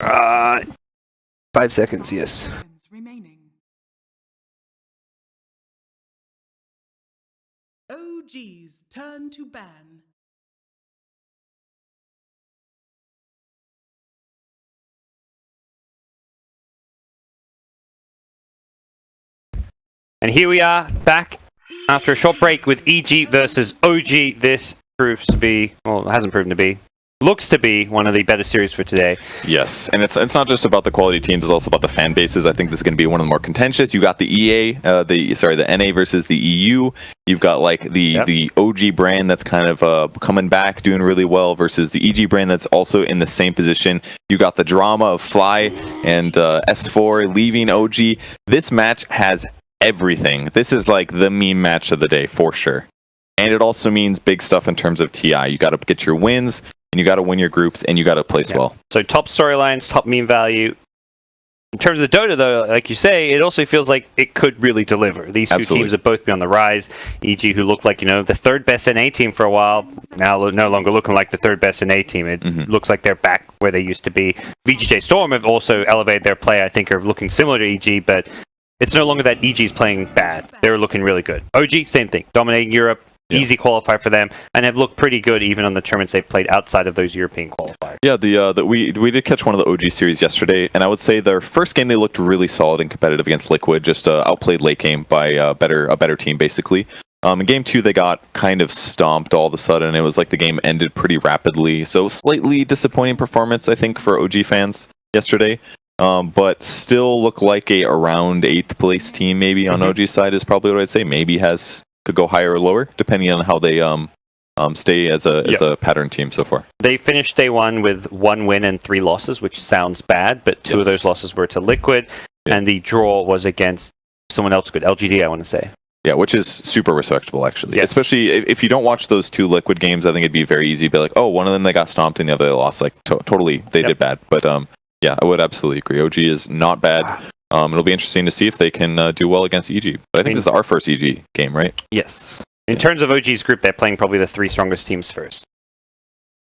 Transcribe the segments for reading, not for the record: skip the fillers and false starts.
5 seconds, yes. OG's turn to ban. And here we are, back after a short break with EG versus OG. This proves to be, well, it hasn't proven to be, looks to be one of the better series for today. Yes, and it's not just about the quality teams, it's also about the fan bases. I think this is going to be one of the more contentious. You got the EA, the NA versus the EU. You've got like the OG brand that's kind of coming back, doing really well, versus the EG brand that's also in the same position. You got the drama of Fly and S4 leaving OG. This match has everything. This is like the meme match of the day for sure. And it also means big stuff in terms of TI. You got to get your wins, and you got to win your groups, and you got to place well. So top storylines, top meme value. In terms of Dota, though, like you say, it also feels like it could really deliver. These two teams have both been on the rise. EG, who looked like, the third best NA team for a while, now no longer looking like the third best NA team. It looks like they're back where they used to be. VGJ Storm have also elevated their play. I think are looking similar to EG, but it's no longer that EG's playing bad. They're looking really good. OG, same thing. Dominating Europe. Yeah. Easy qualifier for them, and have looked pretty good even on the tournaments they've played outside of those European qualifiers. Yeah, we did catch one of the OG series yesterday, and I would say their first game they looked really solid and competitive against Liquid, just outplayed late game by a better team basically. In game 2 they got kind of stomped all of a sudden. It was like the game ended pretty rapidly, so slightly disappointing performance I think for OG fans yesterday. But still look like a around 8th place team maybe on OG side is probably what I'd say. Maybe could go higher or lower depending on how they stay as a pattern team so far. They finished day 1 with 1 win and 3 losses, which sounds bad, but 2 of those losses were to Liquid, and the draw was against someone else good, LGD, I want to say. Yeah, which is super respectable actually. Yes. Especially if you don't watch those 2 Liquid games, I think it'd be very easy to be like, oh, one of them they got stomped and the other they lost. Like totally, they did bad. But yeah, I would absolutely agree. OG is not bad. It'll be interesting to see if they can do well against EG. But I think this is our first EG game, right? Yes. In terms of OG's group, they're playing probably the 3 strongest teams first.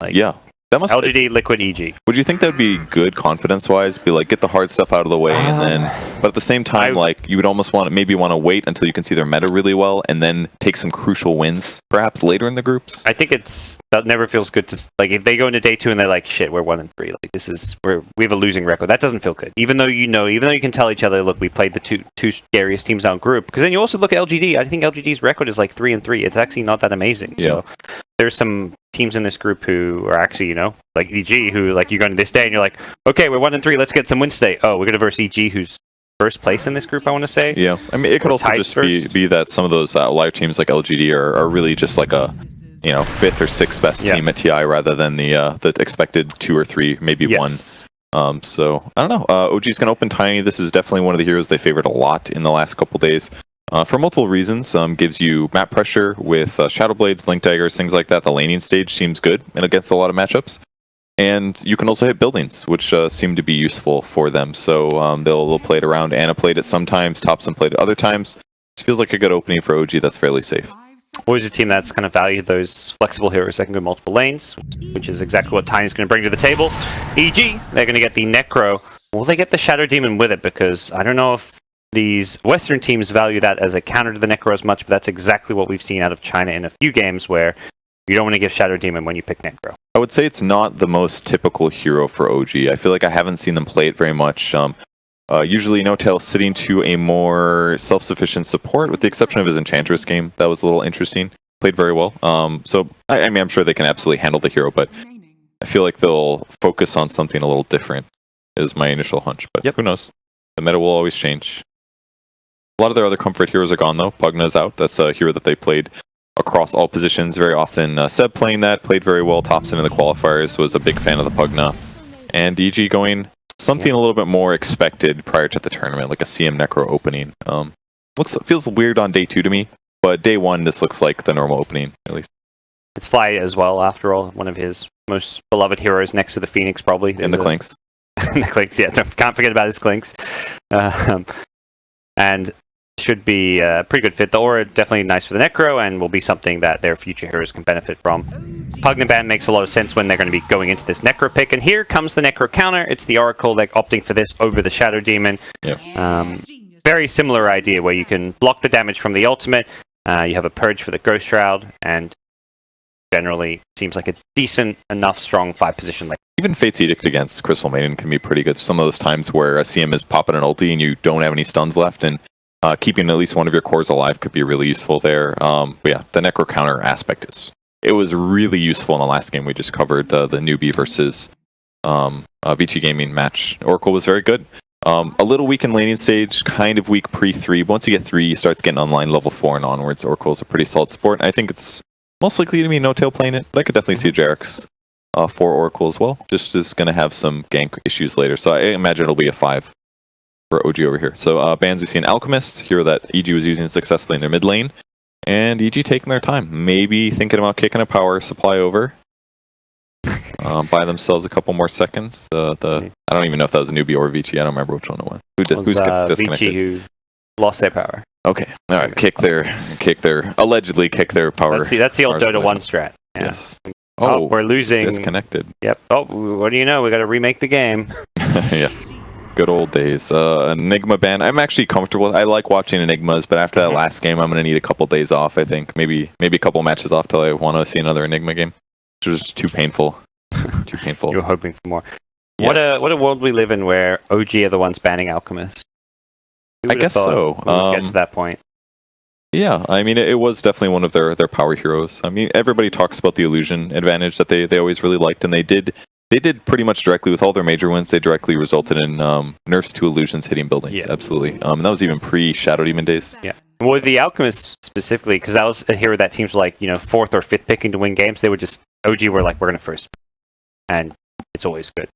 Yeah. That must LGD, Liquid, EG. Would you think that would be good confidence-wise? Be like, get the hard stuff out of the way, and then... But at the same time, like, you would almost want to wait until you can see their meta really well, and then take some crucial wins, perhaps later in the groups? I think that never feels good to... Like, if they go into day 2 and they're like, shit, we're 1-3. Like, we have a losing record. That doesn't feel good. Even though you can tell each other, look, we played the two scariest teams out in group. Because then you also look at LGD. I think LGD's record is like 3-3. It's actually not that amazing. Yeah. So there's some teams in this group who are actually, like EG, who like you go into this day and you're like, okay, we're 1-3, let's get some wins today. Oh, we're gonna verse EG, who's first place in this group, I want to say. Yeah, I mean, it could also just be that some of those live teams like LGD are really just like a 5th or 6th best team at TI rather than the expected 2 or 3, maybe 1. So I don't know. OG's gonna open Tiny. This is definitely one of the heroes they favored a lot in the last couple days. For multiple reasons, gives you map pressure with Shadow Blades, Blink Daggers, things like that. The laning stage seems good and against a lot of matchups. And you can also hit buildings, which seem to be useful for them. So they'll play it around. Anna played it sometimes, Topson played it other times. It feels like a good opening for OG that's fairly safe. Always a team that's kind of valued those flexible heroes that can go multiple lanes, which is exactly what Tiny's going to bring to the table. EG, they're going to get the Necro. Will they get the Shadow Demon with it? Because I don't know if these Western teams value that as a counter to the Necro as much, but that's exactly what we've seen out of China in a few games where you don't want to give Shadow Demon when you pick Necro. I would say it's not the most typical hero for OG. I feel like I haven't seen them play it very much. Usually No-Tail sitting to a more self-sufficient support, with the exception of his Enchantress game. That was a little interesting. Played very well. So, I mean, I'm sure they can absolutely handle the hero, but I feel like they'll focus on something a little different, is my initial hunch. But who knows? The meta will always change. A lot of their other comfort heroes are gone, though. Pugna's out. That's a hero that they played across all positions very often. Seb playing that, played very well. Topson in the qualifiers, was a big fan of the Pugna. And EG going something a little bit more expected prior to the tournament, like a CM Necro opening. Feels weird on day 2 to me, but day 1, this looks like the normal opening, at least. It's Fly as well, after all. One of his most beloved heroes, next to the Phoenix, probably. And the Clinks. The Clinks, yeah. Can't forget about his Clinks. And should be a pretty good fit. The aura definitely nice for the Necro and will be something that their future heroes can benefit from. Pugna Ban makes a lot of sense when they're going to be going into this Necro pick, and here comes the Necro counter. It's the Oracle. They're opting for this over the Shadow Demon. Very similar idea where you can block the damage from the ultimate. You have a Purge for the Ghost Shroud, and generally seems like a decent enough strong 5 position. Like even Fate's Edict against Crystal Maiden can be pretty good. Some of those times where a CM is popping an ulti and you don't have any stuns left, and keeping at least one of your cores alive could be really useful there. But yeah, the Necro counter aspect it was really useful in the last game we just covered, the newbie versus Vici Gaming match. Oracle was very good. A little weak in laning stage, kind of weak pre-3. Once you get 3, he starts getting online level 4 and onwards. Oracle is a pretty solid support. I think it's most likely to be No-Tail playing it, but I could definitely see Jarek's for Oracle as well. Just is going to have some gank issues later, so I imagine it'll be a 5 for OG over here. So bans, we see an Alchemist, hero that EG was using successfully in their mid lane, and EG taking their time, maybe thinking about kicking a power supply over. Buy themselves a couple more seconds. I don't even know if that was a newbie or Vici. I don't remember which one it was. Who's disconnected? Vici, who lost their power. Okay, all right. Allegedly kick their power. That's the old Dota 1 strat. Yeah. Yes. Oh, we're losing. Disconnected. Yep. Oh, what do you know? We got to remake the game. Yeah. Good old days. Enigma ban. I'm actually comfortable. I like watching Enigmas, but after that last game, I'm going to need a couple days off. I think maybe a couple matches off till I want to see another Enigma game. It was just too painful. Too painful. You're hoping for more. Yes. What a world we live in where OG are the ones banning Alchemists. I guess so. Get to that point. Yeah, I mean, it was definitely one of their power heroes. I mean, everybody talks about the illusion advantage that they always really liked, and they did pretty much directly with all their major wins. They directly resulted in nerfs to illusions hitting buildings. Yeah. Absolutely. And that was even pre-Shadow Demon days. Yeah. Well, the Alchemists specifically, because that was a hero that teams were like, 4th or 5th picking to win games. They were just OG were like, we're gonna first, and it's always good.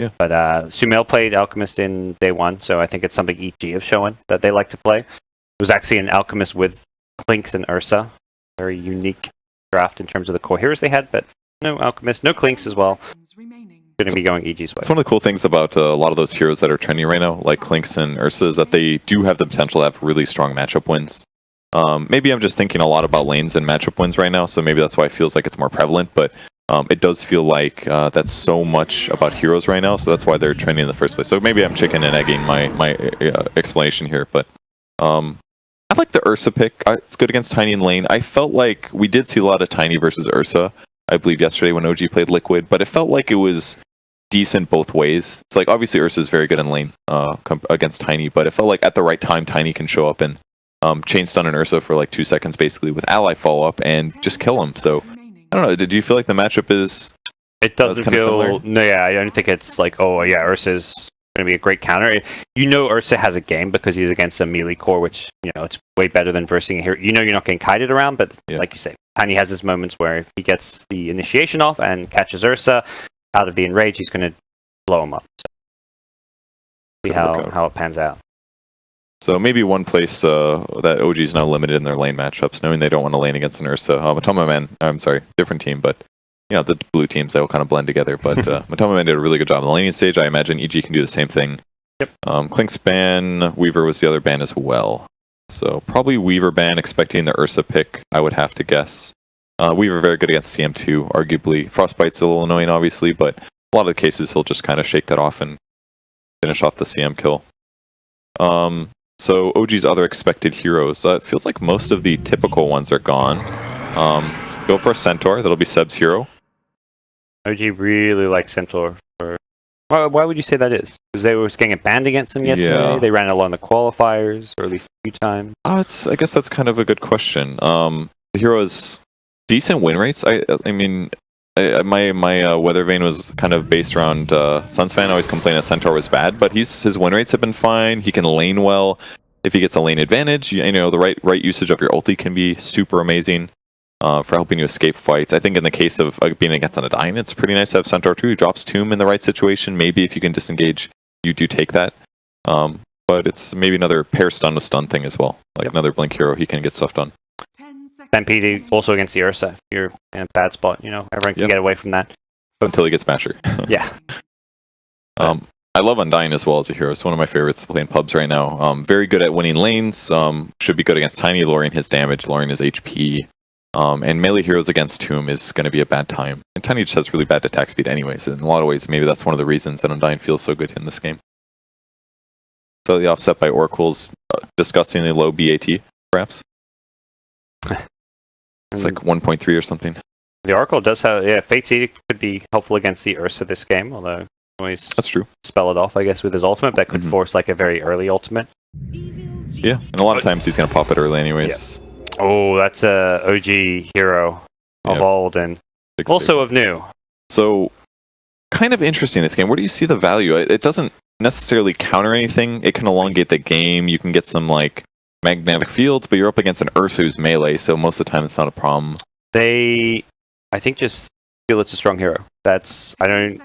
Yeah. But Sumail played Alchemist in day 1, so I think it's something EG have shown that they like to play. It was actually an Alchemist with Clinks and Ursa. Very unique draft in terms of the core heroes they had, but no Alchemist, no Clinks as well. Going to be going EG's way. It's one of the cool things about a lot of those heroes that are trending right now, like Clinks and Ursa, is that they do have the potential to have really strong matchup wins. Maybe I'm just thinking a lot about lanes and matchup wins right now, so maybe that's why it feels like it's more prevalent, but it does feel like that's so much about heroes right now, so that's why they're trending in the first place. So maybe I'm chicken and egging my explanation here, but I like the Ursa pick. It's good against Tiny in lane. I felt like we did see a lot of Tiny versus Ursa, I believe, yesterday when OG played Liquid, but it felt like it was decent both ways. It's like, obviously Ursa is very good in lane against Tiny, but it felt like at the right time Tiny can show up and chain stun an Ursa for like 2 seconds basically with ally follow-up and just kill him. So, I don't know, did you feel like the matchup is... It doesn't feel... No, yeah, I don't think it's like, oh yeah, Ursa's going to be a great counter. Ursa has a game because he's against a melee core, which, it's way better than versing a hero. You're not getting kited around, but like you say, Tiny has his moments where if he gets the initiation off and catches Ursa out of the enrage, he's going to blow him up. So, see how it pans out. So maybe one place that OG is now limited in their lane matchups, knowing they don't want to lane against an Ursa. Matoma Man, I'm sorry, different team, but the blue teams, they will kind of blend together. But Matoma Man did a really good job on the laning stage. I imagine EG can do the same thing. Yep. Clink's ban, Weaver was the other ban as well. So probably Weaver ban, expecting the Ursa pick, I would have to guess. Weaver very good against CM2, arguably. Frostbite's a little annoying, obviously, but a lot of the cases he'll just kind of shake that off and finish off the CM kill. So OG's other expected heroes, it feels like most of the typical ones are gone. Go for a Centaur, that'll be Seb's hero. OG really likes Centaur. Why would you say that is? Because they were getting banned against him yesterday? Yeah. They ran along the qualifiers, or at least a few times? I guess that's kind of a good question. The hero has decent win rates. I mean, my weather vane was kind of based around Sunsfan always complained that Centaur was bad, but his win rates have been fine. He can lane well. If he gets a lane advantage, the right usage of your ulti can be super amazing for helping you escape fights. I think in the case of being against an Undying, it's pretty nice to have Centaur too. He drops Tomb in the right situation. Maybe if you can disengage, you do take that. But it's maybe another pair stun with stun thing as well. Like another Blink hero, he can get stuff done. PD also against the Ursa. If you're in a bad spot, everyone can get away from that. Until he gets Masher. Yeah. I love Undying as well as a hero. It's one of my favorites to play in pubs right now. Very good at winning lanes. Should be good against Tiny, lowering his damage, lowering his HP. And melee heroes against Tomb is going to be a bad time. And Tiny just has really bad attack speed anyways. In a lot of ways, maybe that's one of the reasons that Undyne feels so good in this game. So the offset by Oracle's disgustingly low BAT, perhaps. It's like 1.3 or something. The Oracle does have, yeah, Fate's Edict could be helpful against the Ursa this game, although always that's true. Spell it off, I guess, with his ultimate. That could force like a very early ultimate. Yeah, and a lot of times he's going to pop it early anyways. Yeah. Oh, that's a OG hero of old and also of new. So, kind of interesting this game. Where do you see the value? It doesn't necessarily counter anything. It can elongate the game. You can get some like magnetic fields, but you're up against an Ursa who's melee, so most of the time it's not a problem. I think, just feel it's a strong hero. I don't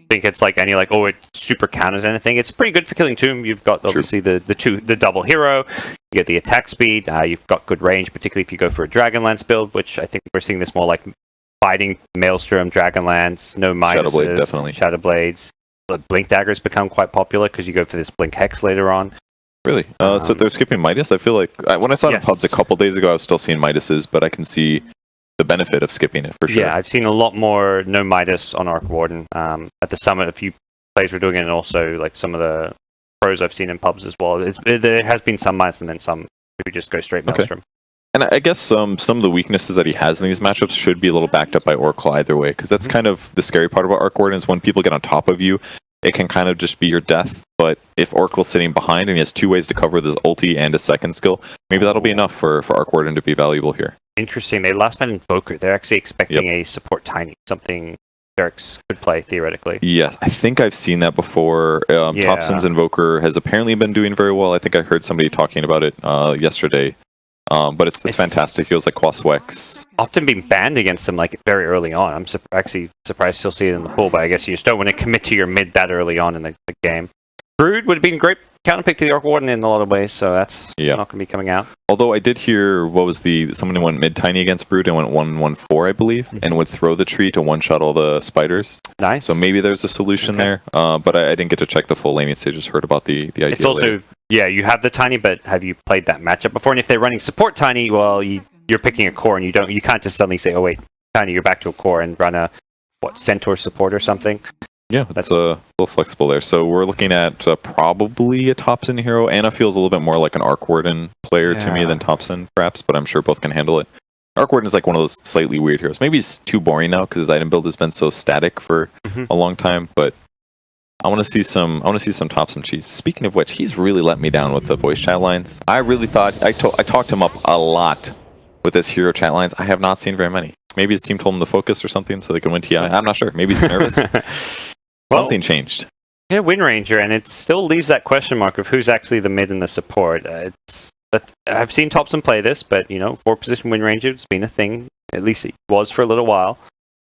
think it's like any like, oh, it super counters anything. It's pretty good for killing Tomb. You've got obviously the double hero. You get the attack speed. You've got good range, particularly if you go for a Dragonlance build, which I think we're seeing this more like fighting Maelstrom, Dragonlance, no Midas, Shadowblade, definitely. Shadowblades. The Blink Daggers become quite popular because you go for this Blink Hex later on. Really? So they're skipping Midas? I feel like when I saw it in pubs a couple days ago, I was still seeing Midases, but I can see the benefit of skipping it for sure. Yeah, I've seen a lot more no Midas on Arc Warden. At the summit, a few players were doing it, and also like some of the pros I've seen in pubs as well. There has been some Midas and then some who just go straight Maelstrom. Okay. And I guess some of the weaknesses that he has in these matchups should be a little backed up by Oracle either way, because that's kind of the scary part about Arc Warden is when people get on top of you, it can kind of just be your death. But if Oracle's sitting behind and he has two ways to cover with his ulti and his second skill, maybe that'll be enough for Arc Warden to be valuable here. Interesting. They last met Invoker. They're actually expecting a support Tiny, something Derek's could play theoretically. Yes, I think I've seen that before. Thompson's Invoker has apparently been doing very well. I think I heard somebody talking about it yesterday. But it's fantastic. He was like Quaswex. Often being banned against them like very early on. I'm actually surprised to still see it in the pool, but I guess you just don't want to commit to your mid that early on in the game. Brood would have been a great counterpick to the Arc Warden in a lot of ways, so that's not going to be coming out. Although I did hear, someone who went mid-tiny against Brood and went 1-1-4, I believe, and would throw the tree to one-shot all the spiders. Nice. So maybe there's a solution there, but I didn't get to check the full laning stage. I just heard about the idea. It's also, you have the Tiny, but have you played that matchup before? And if they're running support Tiny, well, you're picking a core, and you can't just suddenly say, oh wait, Tiny, you're back to a core and run a, Centaur support or something? Yeah, that's a little flexible there. So we're looking at probably a Thompson hero. Anna feels a little bit more like an Arc Warden player to me than Thompson, perhaps, but I'm sure both can handle it. Arc Warden is like one of those slightly weird heroes. Maybe he's too boring now because his item build has been so static for a long time, but I want to see some Thompson cheese. Speaking of which, he's really let me down with the voice chat lines. I really thought I talked him up a lot with his hero chat lines. I have not seen very many. Maybe his team told him to focus or something so they can win TI. I'm not sure. Maybe he's nervous. Something changed. Yeah, Wind Ranger, and it still leaves that question mark of who's actually the mid and the support. I've seen Thompson play this, but 4-position Wind Ranger has been a thing. At least it was for a little while.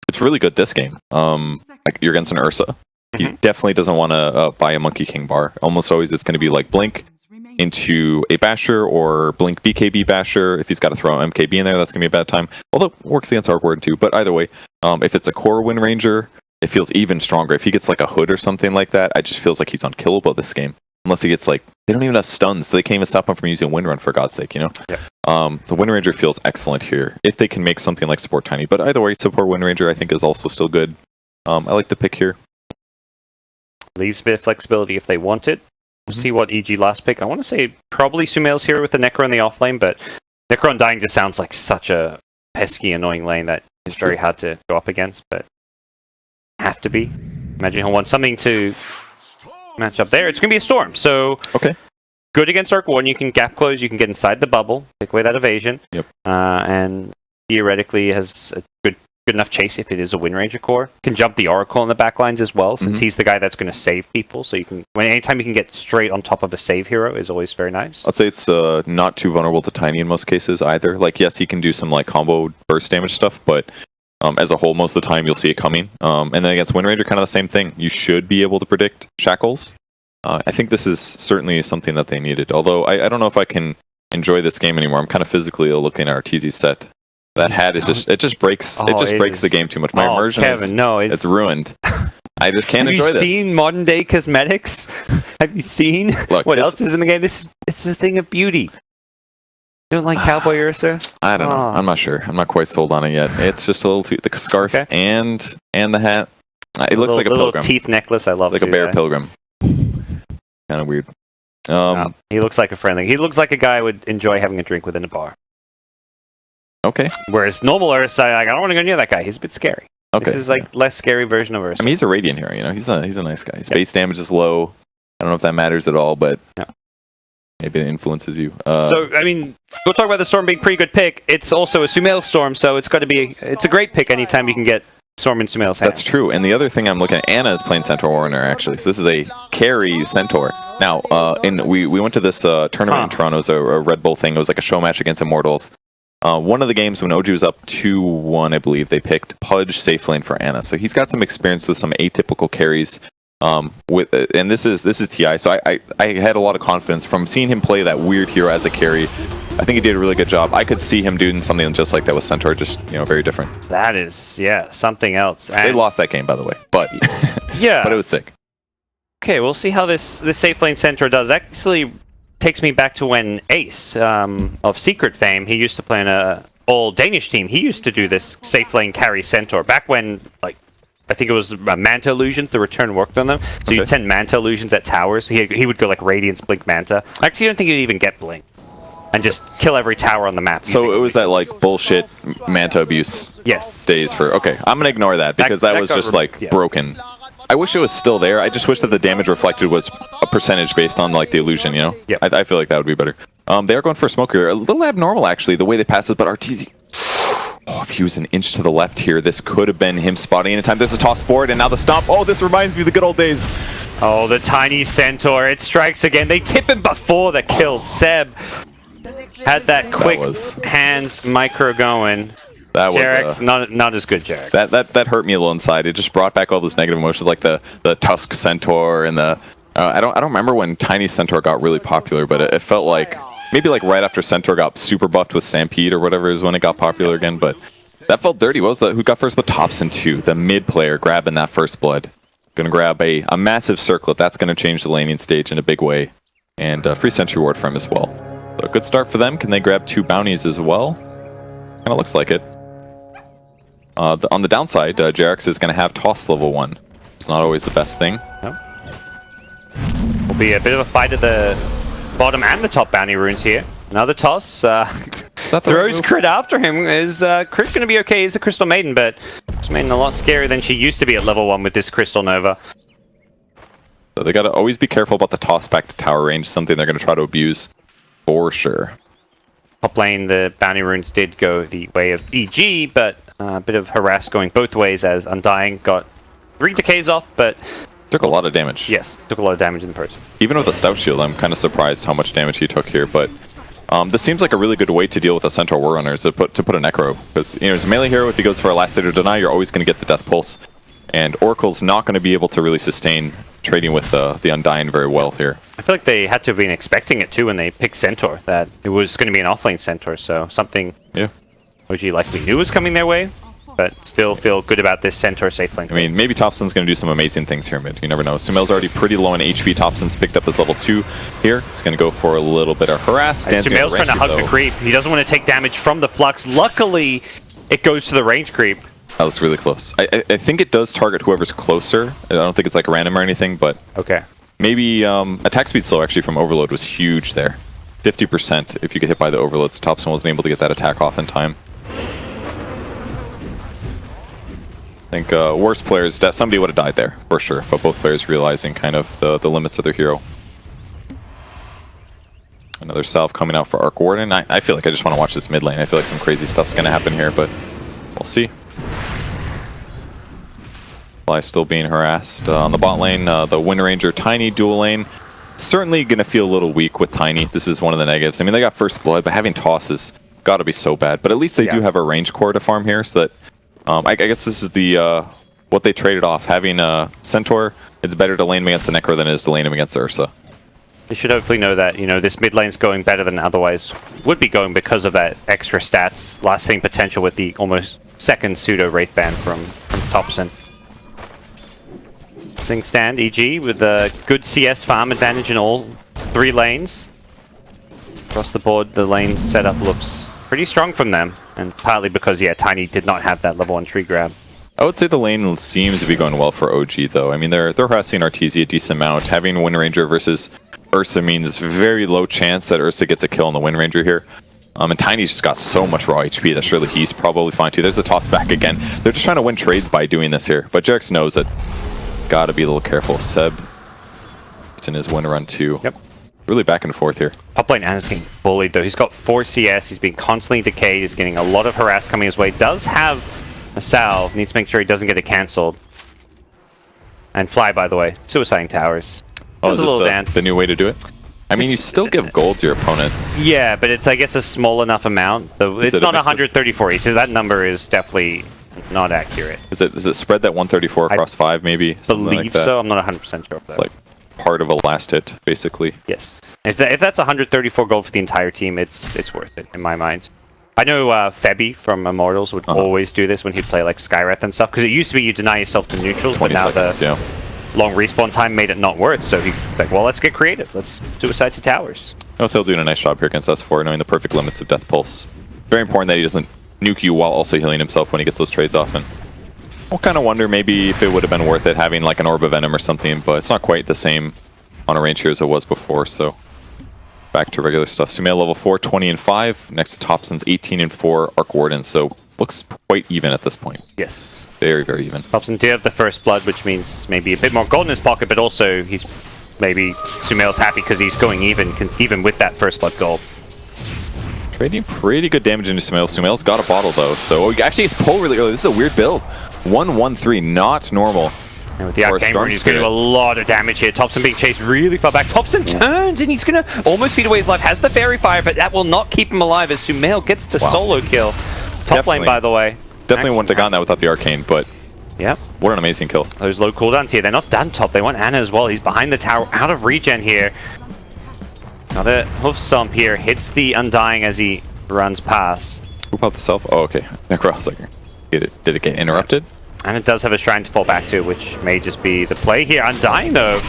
It's really good this game. Like you're against an Ursa. He definitely doesn't want to buy a Monkey King bar. Almost always it's going to be like Blink into a Basher or Blink BKB Basher. If he's got to throw MKB in there, that's going to be a bad time. Although it works against Arc Warden too. But either way, if it's a core Wind Ranger, it feels even stronger. If he gets like a hood or something like that, it just feels like he's unkillable this game. Unless he gets like, they don't even have stuns, so they can't even stop him from using Wind Run for God's sake, Yeah. So Wind Ranger feels excellent here, if they can make something like support Tiny. But either way, support Wind Ranger I think is also still good. I like the pick here. Leaves a bit of flexibility if they want it. We'll see what EG last pick. I want to say probably Sumail's here with the Necro in the off lane, but Necro Undying just sounds like such a pesky, annoying lane that is very hard to go up against, but have to be. Imagine he'll want something to match up there. It's going to be a Storm, so good against Arc Warden. You can gap close, you can get inside the bubble, take away that evasion, and theoretically has a good enough chase if it is a Wind Ranger core. Can jump the Oracle in the backlines as well, since he's the guy that's going to save people, so you can, anytime you can get straight on top of a save hero is always very nice. I'd say it's not too vulnerable to Tiny in most cases either. Like, yes, he can do some like combo burst damage stuff, but as a whole, most of the time you'll see it coming. And then against Wind Ranger, kind of the same thing. You should be able to predict Shackles. I think this is certainly something that they needed. Although I don't know if I can enjoy this game anymore. I'm kind of physically looking at our TZ set. That hat is just breaks the game too much. My immersion it's ruined. I just can't enjoy this. Have you seen modern day cosmetics? Have you seen what else is in the game? It's a thing of beauty. Don't like Cowboy Ursa? I don't know. I'm not sure. I'm not quite sold on it yet. It's just a little too the scarf and the hat. It looks like a pilgrim. Little teeth necklace. I love it. Like a bear pilgrim. Kind of weird. He looks like a friendly. He looks like a guy who would enjoy having a drink within a bar. Okay. Whereas normal Ursa, I don't want to go near that guy. He's a bit scary. Okay. This is like less scary version of Ursa. I mean, he's a Radiant hero. You know, he's a nice guy. His base damage is low. I don't know if that matters at all, but maybe it influences you. So, I mean, we'll talk about the Storm being a pretty good pick. It's also a Sumail Storm, so it's a great pick anytime you can get Storm in Sumail's hand. That's true. And the other thing I'm looking at, Anna is playing Centaur Warrior actually. So this is a carry Centaur. Now, we went to this tournament in Toronto. It was a Red Bull thing. It was like a show match against Immortals. One of the games when OG was up 2-1, I believe, they picked Pudge safe lane for Anna. So he's got some experience with some atypical carries. And this is TI, so I had a lot of confidence from seeing him play that weird hero as a carry. I think he did a really good job. I could see him doing something just like that with Centaur, just very different. That is, something else. And they lost that game, by the way, but but it was sick. Okay, we'll see how this safe lane Centaur does. Actually, takes me back to when Ace of Secret fame. He used to play in a all Danish team. He used to do this safe lane carry Centaur back when I think it was Manta Illusions, the return worked on them. So you'd send Manta Illusions at towers. He would go like Radiance, Blink, Manta. Actually, I don't think he'd even get Blink. And just kill every tower on the map. So it was that like bullshit Manta abuse days for... Okay, I'm going to ignore that because that was just like broken. I wish it was still there. I just wish that the damage reflected was a percentage based on like the illusion, you know? Yeah. I feel like that would be better. They are going for a smoke here. A little abnormal, actually, the way they pass it, but Arteezy... Oh, if he was an inch to the left here, this could have been him spotting anytime. There's a toss forward, and now the stomp. Oh, this reminds me of the good old days. Oh, the tiny Centaur. It strikes again. They tip him before the kill. Seb had that quick hands micro going. That Jarek's not as good, Jarek. That hurt me a little inside. It just brought back all those negative emotions, like the Tusk Centaur and the... I don't remember when Tiny Centaur got really popular, but it felt like... Maybe like right after Centaur got super buffed with Stampede or whatever is when it got popular again, but that felt dirty. What was that? Who got first? But Thompson too, the mid player grabbing that first blood. Gonna grab a massive circlet. That's gonna change the laning stage in a big way. And free sentry ward for him as well. So a good start for them. Can they grab 2 bounties as well? Kinda looks like it. On the downside, Jarex is gonna have toss level 1. It's not always the best thing. No. Will be a bit of a fight at the bottom and the top bounty runes here. Another toss. Throws crit after him. Is Crit going to be okay? He's a Crystal Maiden, but Crystal Maiden a lot scarier than she used to be at level 1 with this Crystal Nova. So they got to always be careful about the toss back to tower range. Something they're going to try to abuse for sure. Top lane, the bounty runes did go the way of EG, but a bit of harass going both ways as Undying got 3 decays off, but... Took a lot of damage. Yes, took a lot of damage in the person. Even with a Stout Shield, I'm kind of surprised how much damage he took here, but this seems like a really good way to deal with a Centaur War Runner is to put a Necro. Because, as a melee hero, if he goes for a Last Hit or Deny, you're always going to get the Death Pulse. And Oracle's not going to be able to really sustain trading with the Undying very well here. I feel like they had to have been expecting it too when they picked Centaur, that it was going to be an offlane Centaur, so something OG likely knew was coming their way. But still feel good about this Centaur safe lane. I mean, maybe Thompson's going to do some amazing things here mid. You never know. Sumail's already pretty low in HP. Thompson's picked up his level 2 here. He's going to go for a little bit of harass. Sumail's trying to hug the creep. He doesn't want to take damage from the Flux. Luckily, it goes to the range creep. That was really close. I think it does target whoever's closer. I don't think it's like random or anything, but maybe attack speed slow actually from Overload was huge there. 50% if you get hit by the Overloads. Thompson wasn't able to get that attack off in time. I think worst players, somebody would have died there, for sure. But both players realizing kind of the limits of their hero. Another salve coming out for Arc Warden. I feel like I just want to watch this mid lane. I feel like some crazy stuff's going to happen here, but we'll see. Fly still being harassed. On the bot lane, the Wind Ranger Tiny dual lane. Certainly going to feel a little weak with Tiny. This is one of the negatives. I mean, they got first blood, but having toss is got to be so bad. But at least they do have a range core to farm here, so that I guess this is the what they traded off. Having a Centaur, it's better to lane him against the Necro than it is to lane him against the Ursa. They should hopefully know that, this mid lane's going better than otherwise would be going because of that extra stats, last hitting potential with the almost second pseudo Wraith Band from Thompson. Sing stand, EG, with a good CS farm advantage in all 3 lanes. Across the board, the lane setup looks pretty strong from them, and partly because, yeah, Tiny did not have that level 1 tree grab. I would say the lane seems to be going well for OG, though. I mean, they're harassing Arteezy a decent amount. Having Wind Ranger versus Ursa means very low chance that Ursa gets a kill on the Wind Ranger here. And Tiny's just got so much raw HP that surely he's probably fine too. There's a toss back again. They're just trying to win trades by doing this here. But Jerix knows that he's got to be a little careful. Seb, it's in his win run too. Yep. Really back and forth here. Top lane Ana's getting bullied though. He's got 4 CS. He's been constantly decayed. He's getting a lot of harass coming his way. Does have a salve. Needs to make sure he doesn't get it cancelled. And Fly, by the way. Suiciding towers. Oh, is a this little dance. the new way to do it? I mean, you still give gold to your opponents. Yeah, but it's, I guess, a small enough amount. It's not 134 each, so that number is definitely not accurate. Is it spread that 134 across 5, maybe? Believe like that? so. I'm not 100% sure. It's like part of a last hit, basically. Yes. If that's 134 gold for the entire team, it's worth it, in my mind. I know Febby from Immortals would always do this when he'd play like Skywrath and stuff, because it used to be you deny yourself to neutrals, but now the long respawn time made it not worth, so he's like, well, let's get creative. Let's suicide to towers. Otel doing a nice job here against S4, knowing the perfect limits of Death Pulse. Very important that he doesn't nuke you while also healing himself when he gets those trades off. And we'll kind of wonder maybe if it would have been worth it having like an Orb of Venom or something, but it's not quite the same on a range here as it was before, so back to regular stuff. Sumail level 4, 20 and 5. Next to Topson's 18 and 4 Arc Warden, so looks quite even at this point. Yes. Very, very even. Topson did have the first blood, which means maybe a bit more gold in his pocket, but also he's maybe Sumail's happy because he's going even with that first blood gold. Trading pretty good damage into Sumail. Sumail's got a bottle though, so actually it's pull really early. This is a weird build. 1-1-3, not normal. And with the Arcane Rune, he's going to do a lot of damage here. Topson being chased really far back. Topson turns, and he's going to almost feed away his life. Has the Fairy Fire, but that will not keep him alive as Sumail gets the solo kill. Top lane, by the way. Definitely wouldn't have gotten that without the Arcane, but yeah, what an amazing kill. Those low cooldowns here, they're not done top. They want Ana as well. He's behind the tower, out of regen here. Another hoof stomp here. Hits the Undying as he runs past. Who popped the self? Oh, okay. Necro, I was like, did it get interrupted? And it does have a shrine to fall back to, which may just be the play here. Undying, though,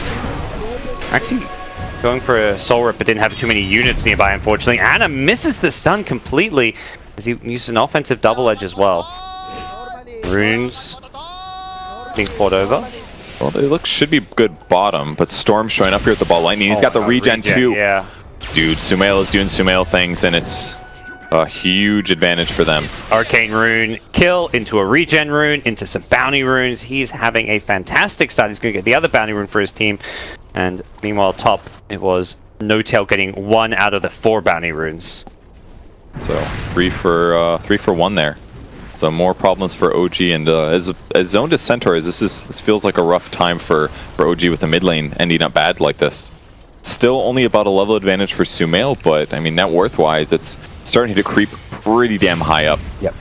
actually going for a soul rip, but didn't have too many units nearby, unfortunately. Ana misses the stun completely as he used an offensive double edge as well. Runes being fought over. Well, they should be good bottom, but Storm showing up here at the ball lightning. He's got the regen too. Yeah. Dude, Sumail is doing Sumail things, and it's a huge advantage for them. Arcane Rune kill into a regen rune, into some bounty runes. He's having a fantastic start. He's going to get the other bounty rune for his team. And meanwhile, top, it was No Tail getting 1 out of the 4 bounty runes. So 3 for 1 there. So more problems for OG, and as zoned as Centaurs, this feels like a rough time for OG with the mid lane ending up bad like this. Still only about a level advantage for Sumail, but I mean net worth wise, it's starting to creep pretty damn high up. Yep.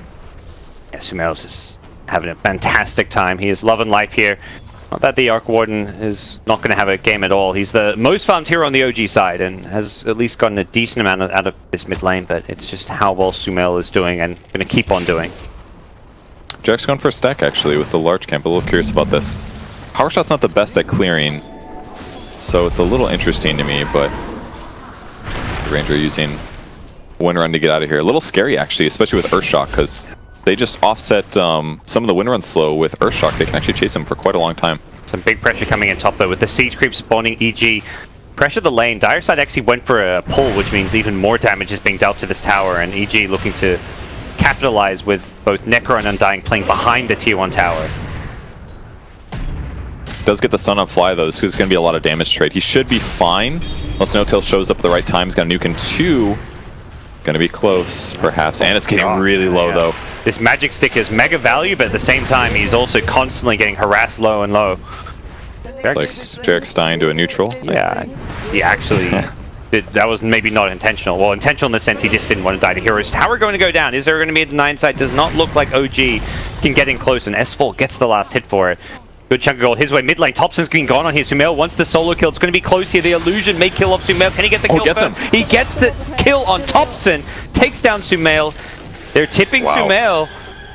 Yeah, Sumail's just having a fantastic time. He is loving life here. Not that the Arc Warden is not going to have a game at all. He's the most farmed hero on the OG side and has at least gotten a decent amount out of this mid lane, but it's just how well Sumail is doing and going to keep on doing. Jack's going for a stack actually with the large camp. A little curious about this. Power Shot's not the best at clearing, so it's a little interesting to me, but the Ranger using Wind Run to get out of here. A little scary actually, especially with Earthshock, because they just offset some of the Wind Run slow with Earthshock. They can actually chase him for quite a long time. Some big pressure coming in top though with the Siege Creep spawning EG. Pressure the lane. Dire side actually went for a pull, which means even more damage is being dealt to this tower, and EG looking to capitalize with both Necro and Undying playing behind the tier 1 tower. Does get the stun on Fly though. This is going to be a lot of damage trade. He should be fine unless No Tail shows up at the right time. He's got a nuke in 2. Going to be close, perhaps. And it's getting really low though. This magic stick is mega value, but at the same time, he's also constantly getting harassed low and low. It's like Jarek Stein to a neutral. Yeah, he actually... that was maybe not intentional. Well, intentional in the sense he just didn't want to die to heroes. Tower going to go down. Is there going to be a deny inside? Does not look like OG can get in close, and S4 gets the last hit for it. Good chunk of gold his way. Mid lane, Topson's been gone on here. Sumail wants the solo kill. It's going to be close here. The illusion may kill off Sumail. Can he get the kill? Gets him. He gets the kill on Topson. Takes down Sumail. They're tipping Sumail.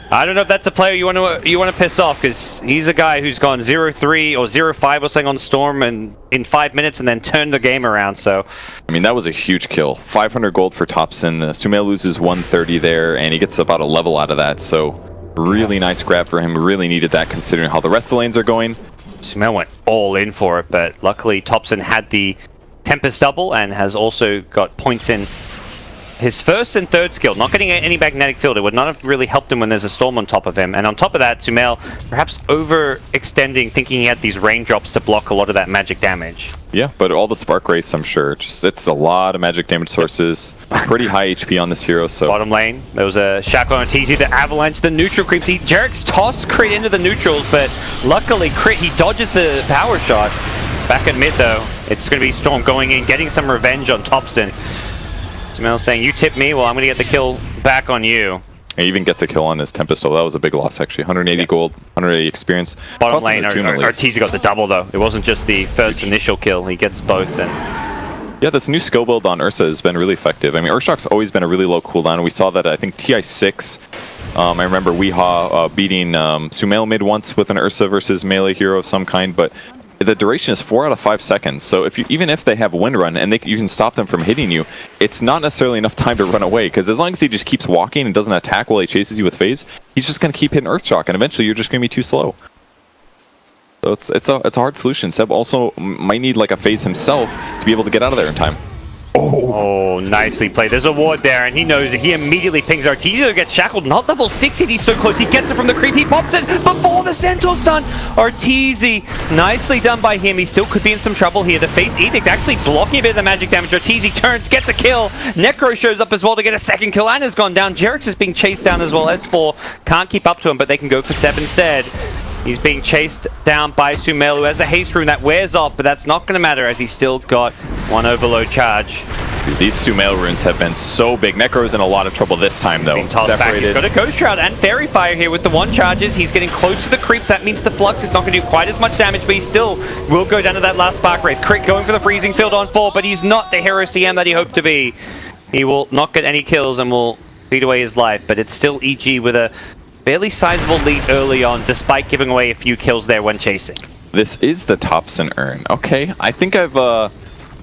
I don't know if that's a player you want to piss off, because he's a guy who's gone 0-3 or 0-5 or something on Storm and in 5 minutes and then turned the game around. So, I mean, that was a huge kill. 500 gold for Topson. Sumail loses 130 there, and he gets about a level out of that. So, really nice grab for him. Really needed that considering how the rest of the lanes are going. Sumail went all in for it, but luckily Topson had the Tempest double and has also got points in his first and third skill. Not getting any magnetic field. It would not have really helped him when there's a storm on top of him. And on top of that, Sumail perhaps overextending, thinking he had these raindrops to block a lot of that magic damage. Yeah, but all the spark rates, I'm sure. It's a lot of magic damage sources. Pretty high HP on this hero, so... Bottom lane, there was a Shackle on TZ, the Avalanche, the neutral creeps. Jarek's tossed Crit into the neutrals, but luckily Crit, he dodges the power shot. Back at mid, though, it's going to be Storm going in, getting some revenge on Topson. Sumail saying, you tip me, well, I'm going to get the kill back on you. He even gets a kill on his Tempest, though. That was a big loss, actually. 180 gold, 180 experience. Bottom lane, Arteezy got the double, though. It wasn't just the first initial kill. He gets both. And yeah, this new skill build on Ursa has been really effective. I mean, Earthshock's always been a really low cooldown. We saw that, I think, TI6. I remember Weehaw beating Sumail mid once with an Ursa versus melee hero of some kind, but the duration is 4 out of 5 seconds. So even if they have a wind run and you can stop them from hitting you, it's not necessarily enough time to run away. Because as long as he just keeps walking and doesn't attack while he chases you with phase, he's just going to keep hitting Earthshock, and eventually you're just going to be too slow. So it's a hard solution. Seb also might need like a phase himself to be able to get out of there in time. Oh, nicely played. There's a ward there, and he knows it. He immediately pings Arteezy, gets shackled. Not level 60, he's so close. He gets it from the creep. He pops it before the Centaur stun. Arteezy, nicely done by him. He still could be in some trouble here. The Fate's Edict actually blocking a bit of the magic damage. Arteezy turns, gets a kill. Necro shows up as well to get a second kill and has gone down. Jerix is being chased down as well. S4 can't keep up to him, but they can go for 7 instead. He's being chased down by Sumail, who has a haste rune that wears off, but that's not going to matter as he's still got 1 overload charge. Dude, these Sumail runes have been so big. Necro's in a lot of trouble this time, though. Being tossed back. He's got a Ghost Shroud and Fairy Fire here with the 1 charges. He's getting close to the creeps. That means the Flux is not going to do quite as much damage, but he still will go down to that last Spark Wraith. Crit going for the Freezing Field on 4, but he's not the hero CM that he hoped to be. He will not get any kills and will beat away his life, but it's still EG with a fairly sizable lead early on, despite giving away a few kills there when chasing. This is the Topson urn. Okay, I think I've...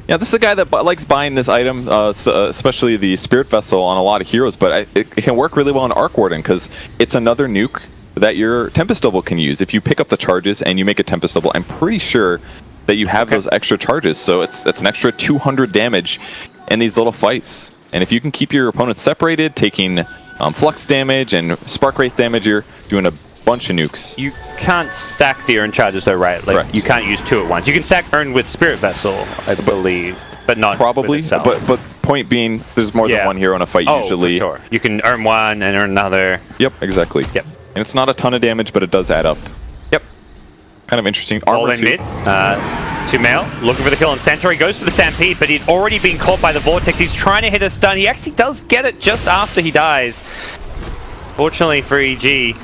yeah, this is a guy that likes buying this item, especially the Spirit Vessel on a lot of heroes, but it can work really well on Arc Warden, because it's another nuke that your Tempest Double can use. If you pick up the charges and you make a Tempest Double, I'm pretty sure that you have those extra charges, so it's an extra 200 damage in these little fights. And if you can keep your opponents separated, taking Flux damage and Spark Wraith damage, you're doing a bunch of nukes. You can't stack the Urn charges though, right? Like, correct. You can't use 2 at once. You can stack Urn with Spirit Vessel, I believe, but not probably. with itself. But point being, there's more than one hero in a fight usually. For sure. You can earn 1 and earn another. Yep, exactly. Yep. And it's not a ton of damage, but it does add up. Yep. Kind of interesting. All in mid. Sumail looking for the kill on Centaur. He goes for the Stampede, but he'd already been caught by the Vortex. He's trying to hit a stun. He actually does get it just after he dies. Fortunately for EG,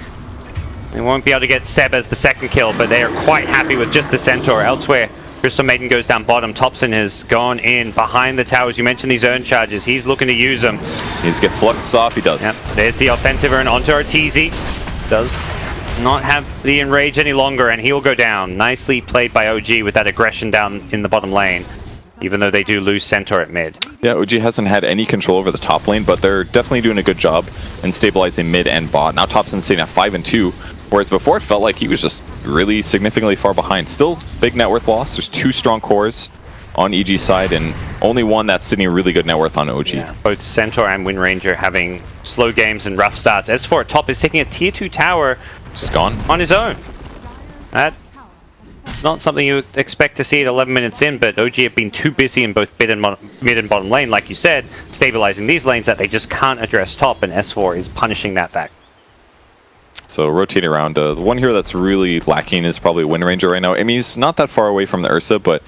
they won't be able to get Seb as the second kill, but they are quite happy with just the Centaur. Elsewhere, Crystal Maiden goes down bottom. Topson has gone in behind the towers. You mentioned these Urn charges. He's looking to use them. Needs to get Flux off. He does. Yep. There's the offensive Urn onto Arteezy. Does not have the Enrage any longer, and he will go down. Nicely played by OG with that aggression down in the bottom lane, even though they do lose Centaur at mid. Yeah, OG hasn't had any control over the top lane, but they're definitely doing a good job in stabilizing mid and bot. Now Topson's sitting at 5 and 2, whereas before it felt like he was just really significantly far behind. Still big net worth loss. There's 2 strong cores on EG's side, and only one that's sitting really good net worth on OG. Yeah. Both Centaur and Wind Ranger having slow games and rough starts. S4 at top is taking a tier 2 tower. It's gone on his own. That's not something you would expect to see at 11 minutes in, but OG have been too busy in both mid and bottom lane, like you said, stabilizing these lanes that they just can't address top, and S4 is punishing that fact. So rotating around, the one hero that's really lacking is probably Wind Ranger right now. I mean, he's not that far away from the Ursa, but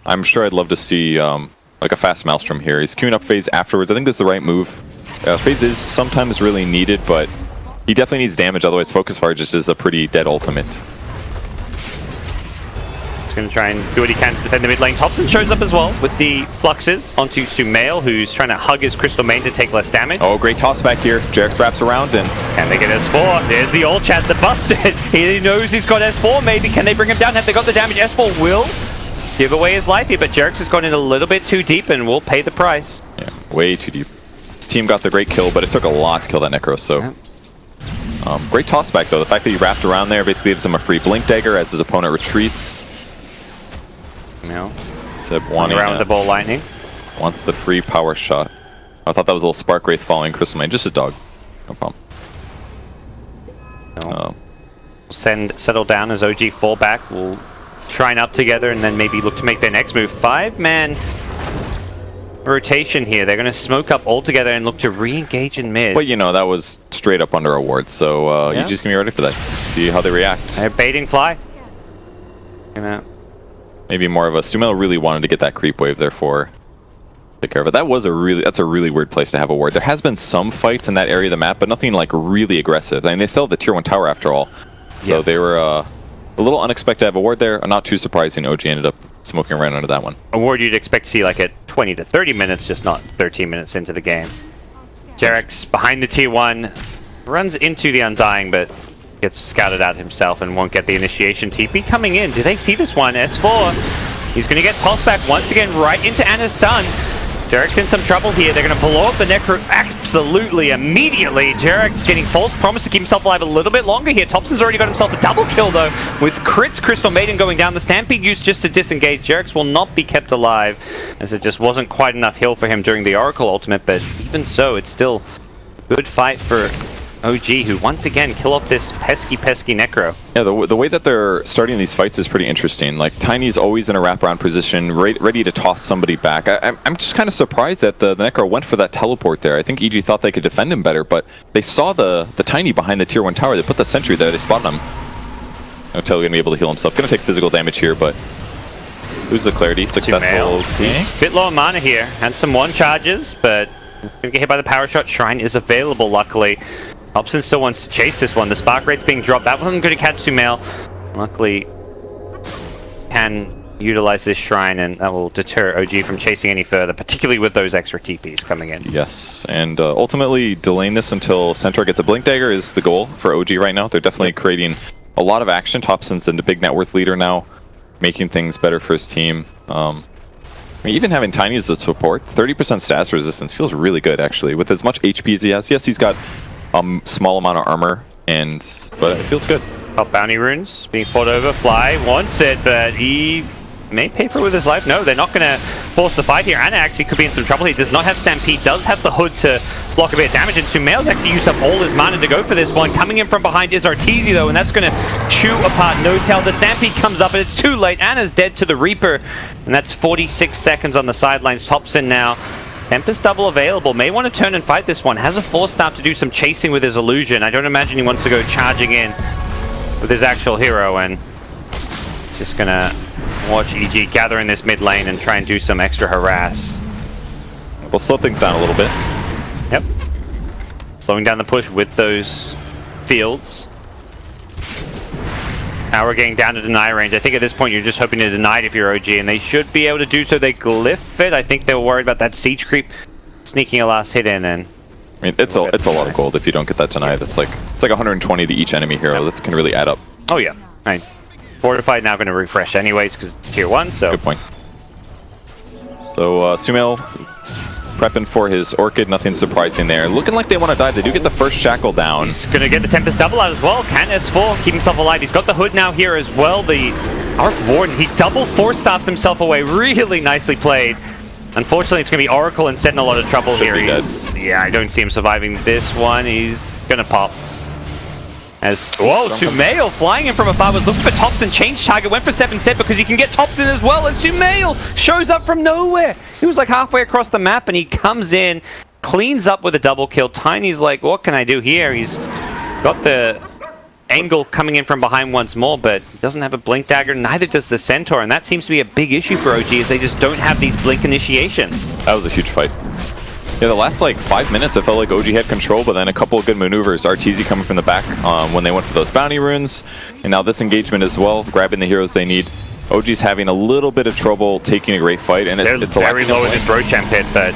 I'm sure I'd love to see like a fast Maelstrom here. He's queuing up phase afterwards. I think this is the right move. Phase is sometimes really needed, but he definitely needs damage, otherwise Focus Fire just is a pretty dead ultimate. He's going to try and do what he can to defend the mid lane. Thompson shows up as well with the fluxes onto Sumail, who's trying to hug his Crystal Main to take less damage. Oh, great toss back here. Jarex wraps around and they get S4. There's the old chat, the busted. He knows he's got S4 maybe. Can they bring him down? Have they got the damage? S4 will give away his life here, but Jarex has gone in a little bit too deep and will pay the price. Yeah, way too deep. His team got the great kill, but it took a lot to kill that Necro, so... Yeah. Great toss back though. The fact that he wrapped around there basically gives him a free blink dagger as his opponent retreats. Seb wanting around with the ball lightning. Wants the free power shot. I thought that was a little Spark Wraith following Crystal Main. Just a dog. No problem. No. Settle down as OG fall back. We'll shrine up together and then maybe look to make their next move. 5-man rotation here. They're going to smoke up all together and look to re-engage in mid. But you know, that was straight up under a ward, so you just gonna be ready for that. See how they react. They're baiting fly. Maybe more of a... Sumail really wanted to get that creep wave, therefore take care of it. That's a really weird place to have a ward. There has been some fights in that area of the map, but nothing like really aggressive. I mean, they still have the tier 1 tower after all. So they were a little unexpected to have a ward there. Not too surprising, OG ended up smoking around under that one. A ward you'd expect to see like at 20 to 30 minutes, just not 13 minutes into the game. Jarex behind the tier 1, runs into the Undying, but gets scouted out himself and won't get the initiation. TP coming in. Do they see this one? S4. He's going to get tossed back once again right into Anna's son. Jarex in some trouble here. They're going to blow up the Necro absolutely immediately. Jarex getting false promise to keep himself alive a little bit longer here. Thompson's already got himself a double kill though, with crits Crystal Maiden going down. The Stampede used just to disengage. Jarex will not be kept alive, as it just wasn't quite enough heal for him during the Oracle ultimate, but even so, it's still a good fight for OG, who once again kill off this pesky Necro. Yeah, the way that they're starting these fights is pretty interesting. Like, Tiny's always in a wraparound position, ready to toss somebody back. I'm just kind of surprised that the Necro went for that teleport there. I think EG thought they could defend him better, but they saw the Tiny behind the tier 1 tower. They put the sentry there, they spotted him. No Tail gonna be able to heal himself. Gonna take physical damage here, but lose the clarity. Successful. Okay. Bit low on mana here. Had some 1 charges, but gonna get hit by the power shot. Shrine is available, luckily. Hobson still wants to chase this one. The Spark Rate's being dropped. That wasn't going to catch Sumail. Luckily, can utilize this Shrine, and that will deter OG from chasing any further, particularly with those extra TPs coming in. Yes, and ultimately delaying this until Centaur gets a Blink Dagger is the goal for OG right now. They're definitely creating a lot of action. Thompson's the big net worth leader now, making things better for his team. I mean, even having Tiny as a support, 30% status resistance feels really good, actually. With as much HP as he has. Yes, he's got small amount of armor, but it feels good. Oh, bounty runes being fought over. Fly wants it, but he may pay for it with his life. No, they're not going to force the fight here. Anna actually could be in some trouble. He does not have Stampede, does have the hood to block a bit of damage, and Sumail's actually used up all his mana to go for this one. Coming in from behind is Arteezy, though, and that's going to chew apart No Tail. The Stampede comes up, and it's too late. Anna's dead to the Reaper, and that's 46 seconds on the sidelines. Thompson now. Tempest double available. May want to turn and fight this one. Has a force staff to do some chasing with his illusion. I don't imagine he wants to go charging in with his actual hero, and just gonna watch EG gather in this mid lane and try and do some extra harass. We'll slow things down a little bit. Yep. Slowing down the push with those fields. Now we're getting down to deny range. I think at this point you're just hoping to deny it if you're OG, and they should be able to do so. They glyph it. I think they were worried about that siege creep sneaking a last hit in, and I mean, it's a lot of gold if you don't get that denied. It's like 120 to each enemy hero. This can really add up. Oh yeah. Right. Fortified now going to refresh anyways because tier 1. So good point. So Sumail prepping for his Orchid, nothing surprising there. Looking like they want to dive. They do get the first shackle down. He's going to get the Tempest double out as well. Can S4 keep himself alive? He's got the hood now here as well. The Arc Warden, he double force stops himself away. Really nicely played. Unfortunately, it's going to be Oracle and set in a lot of trouble here. Yeah, I don't see him surviving this one. He's going to pop. As Sumail flying in from afar was looking for Thompson. Change target, went for 7 set because he can get Thompson as well. And Sumail shows up from nowhere. He was like halfway across the map, and he comes in, cleans up with a double kill. Tiny's like, what can I do here? He's got the angle coming in from behind once more, but doesn't have a blink dagger. Neither does the Centaur, and that seems to be a big issue for OG, as they just don't have these blink initiations. That was a huge fight. Yeah, the last like 5 minutes, I felt like OG had control, but then a couple of good maneuvers. Arteezy coming from the back when they went for those bounty runes, and now this engagement as well, grabbing the heroes they need. OG's having a little bit of trouble taking a great fight, and it's very low in this Roshan pit, but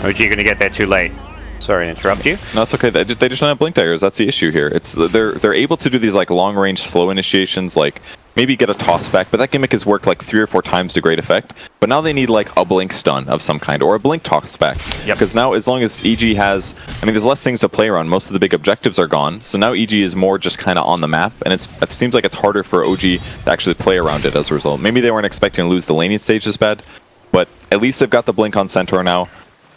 OG going to get there too late. Sorry to interrupt you. No, it's okay. They just don't have blink daggers. That's the issue here. It's they're able to do these like long range slow initiations, like maybe get a toss back, but that gimmick has worked like 3 or 4 times to great effect. But now they need like a blink stun of some kind or a blink toss back. Because now as long as EG has, I mean, there's less things to play around. Most of the big objectives are gone. So now EG is more just kind of on the map, and it seems like it's harder for OG to actually play around it as a result. Maybe they weren't expecting to lose the laning stage as bad, but at least they've got the blink on Centaur now.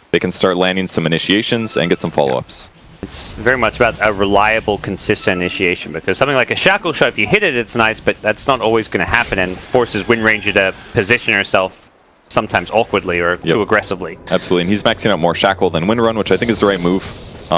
They can start landing some initiations and get some follow-ups. It's very much about a reliable, consistent initiation, because something like a Shackle Shot, if you hit it, it's nice, but that's not always going to happen, and forces Windranger to position herself sometimes awkwardly or too aggressively. Absolutely, and he's maxing out more Shackle than Windrun, which I think is the right move.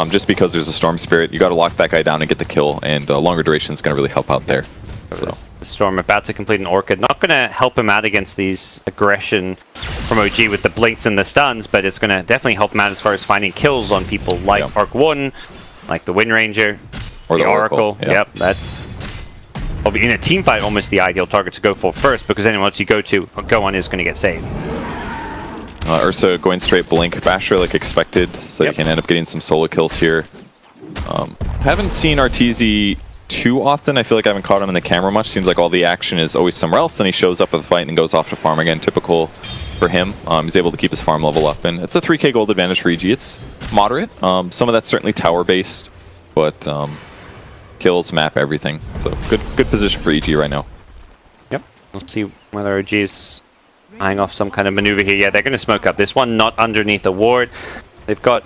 Just because there's a Storm Spirit, you got to lock that guy down and get the kill, and longer duration is going to really help out there. So. The Storm about to complete an Orchid. Not going to help him out against these aggression from OG with the blinks and the stuns, but it's going to definitely help him out as far as finding kills on people like Arc Warden, like the Windranger, or the Oracle. Yep, that's in a team fight almost the ideal target to go for first, because anyone else you go on is going to get saved. Ursa going straight blink Basher like expected, so you can end up getting some solo kills here. Haven't seen Arteezy too often. I feel like I haven't caught him in the camera much. Seems like all the action is always somewhere else. Then he shows up with a fight and goes off to farm again. Typical for him. He's able to keep his farm level up, and it's a 3k gold advantage for EG. It's moderate. Some of that's certainly tower based, but kills, map, everything. So good position for EG right now. Yep. We'll see whether OG is eyeing off some kind of maneuver here. Yeah, they're going to smoke up this one, not underneath a ward. They've got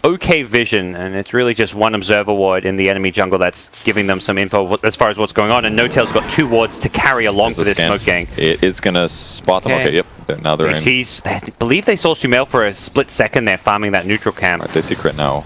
okay vision, and it's really just one observer ward in the enemy jungle that's giving them some info as far as what's going on, and No Tail's got 2 wards to carry along for this smoke gang. It is gonna spot them. Okay, yep. Now they're in. I believe they saw Sumail for a split second there farming that neutral camp. Right, they see crit now.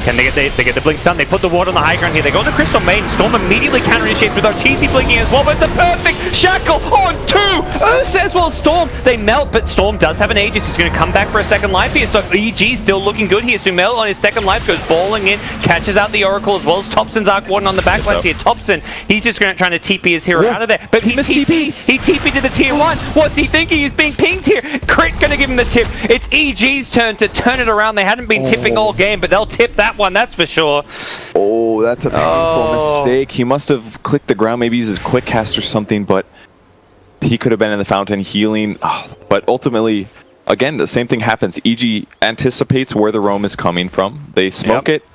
Can they get the blink stun? They put the ward on the high ground here. They go to Crystal Maiden. Storm immediately counter-initiates with Arteezy blinking as well, but it's a perfect shackle on 2! Ursa as well as Storm. They melt, but Storm does have an Aegis. He's going to come back for a second life here, so EG still looking good here. Sumail on his second life goes balling in, catches out the Oracle as well as Thompson's Arc Warden on the back lines here. Thompson, he's just trying to TP his hero out of there, but he TP. He TP'd to the tier 1. What's he thinking? He's being pinged here. Crit going to give him the tip. It's EG's turn to turn it around. They hadn't been tipping all game, but they'll tip that one, that's for sure. Oh, that's a painful mistake. He must have clicked the ground, maybe uses quick cast or something, but he could have been in the fountain healing. But ultimately, again, the same thing happens. EG anticipates where the roam is coming from. They smoke it.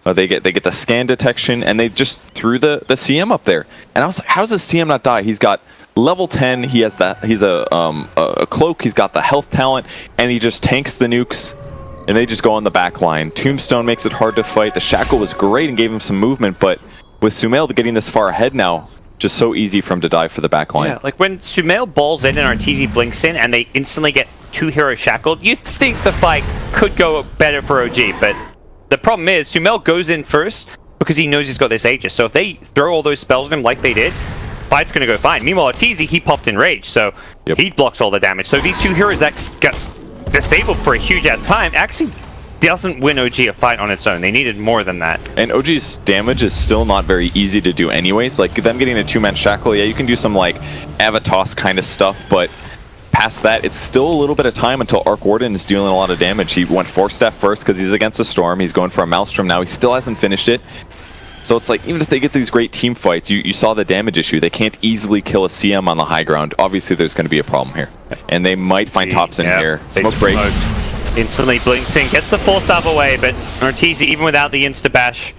They get the scan detection, and they just threw the CM up there. And I was like, how's the CM not die? He's got level 10. He has that. He's a cloak. He's got the health talent, and he just tanks the nukes. And they just go on the back line. Tombstone makes it hard to fight. The Shackle was great and gave him some movement, but with Sumail getting this far ahead now, just so easy for him to die for the back line. Yeah, like when Sumail balls in and Arteezy blinks in and they instantly get 2 heroes shackled, you think the fight could go better for OG, but the problem is Sumail goes in first because he knows he's got this Aegis. So if they throw all those spells at him like they did, fight's going to go fine. Meanwhile, Arteezy, he popped in Rage, so he blocks all the damage. So these 2 heroes that got disabled for a huge ass time actually doesn't win OG a fight on its own. They needed more than that. And OG's damage is still not very easy to do anyways. Like them getting a 2-man shackle, yeah, you can do some like Avatos kind of stuff, but past that, it's still a little bit of time until Arc Warden is dealing a lot of damage. He went 4-step first because he's against a Storm. He's going for a Maelstrom now. He still hasn't finished it. So it's like, even if they get these great team fights, you saw the damage issue. They can't easily kill a CM on the high ground. Obviously, there's going to be a problem here. And they might find tops in here. Smoke break. Instantly blinks in, gets the force out away, but Arteezy, even without the insta-bash,